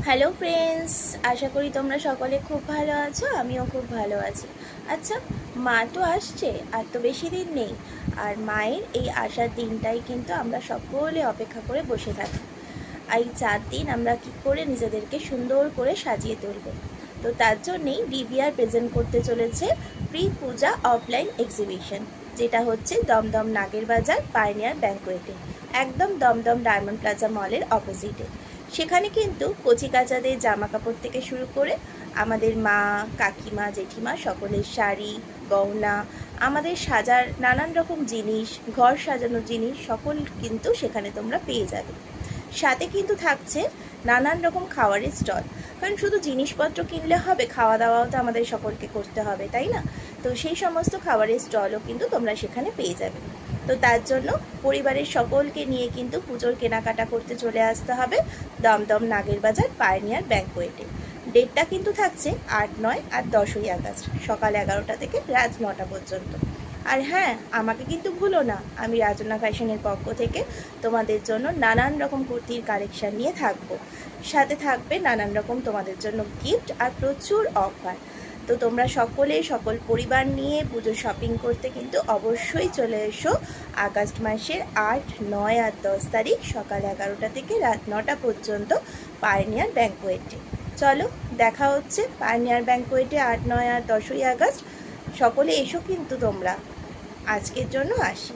Hello friends, আশা করি তোমরা সকলে খুব ভালো আছো। আমিও খুব ভালো আছি। আচ্ছা, মা তো আসছে, আর তো বেশি দিন নেই। আর মায়ের এই আসার দিনটাই কিন্তু আমরা সকলে অপেক্ষা করে বসে থাকি। এই 4 দিন আমরা কী করে নিজেদেরকে সুন্দর করে সাজিয়ে তুলব। তো তার জন্যেই ডিবিআর প্রেজেন্ট করতে চলেছে প্রি পূজা অফলাইন এক্সিবিশন, যেটা হচ্ছে দমদম নাগের বাজার পাইনিয়ার ব্যাঙ্কোয়েটে, একদম দমদম ডায়মন্ড প্লাজা মলের অপোজিটে। সেখানে কিন্তু কচিকাচাদের জামা কাপড় থেকে শুরু করে আমাদের মা, কাকিমা, জেঠিমা সকলের শাড়ি, গয়না, আমাদের সাজার নানান রকম জিনিস, ঘর সাজানোর জিনিস সকল কিন্তু সেখানে তোমরা পেয়ে যাবে। সাথে কিন্তু থাকছে নানান রকম খাবারের স্টল, কারণ শুধু জিনিসপত্র কিনলে হবে, খাওয়া দাওয়াও তো আমাদের সকলকে করতে হবে, তাই না? তো সেই সমস্ত খাবারের স্টলও কিন্তু তোমরা সেখানে পেয়ে যাবে। তো তার জন্য পরিবারের সকলকে নিয়ে কিন্তু পুজোর কেনাকাটা করতে চলে আসতে হবে দমদম নাগের বাজার পাইনিয়ার ব্যাঙ্কোয়েটে। ডেটটা কিন্তু থাকছে 8, 9 আর 10ই আগস্ট, সকাল 11টা থেকে রাত 9টা পর্যন্ত। আর হ্যাঁ, আমাকে কিন্তু ভুলো না, আমি রাজনা ফ্যাশনের পক্ষ থেকে তোমাদের জন্য নানান রকম কুর্তির কালেকশান নিয়ে থাকবো। সাথে থাকবে নানান রকম তোমাদের জন্য গিফট আর প্রচুর অফার। তো তোমরা সকল পরিবার নিয়ে পুজো শপিং করতে কিন্তু অবশ্যই চলে এসো আগস্ট মাসের 8, 9 আর 10 তারিখ সকাল 11টা থেকে রাত 9টা পর্যন্ত পাইনিয়ার ব্যাঙ্কোয়েটে। চলো, দেখা হচ্ছে পাইনিয়ার ব্যাঙ্কোয়েটে 8, 9 আর 10ই আগস্ট। সকলে এসো কিন্তু তোমরা। আজকের জন্য আসি।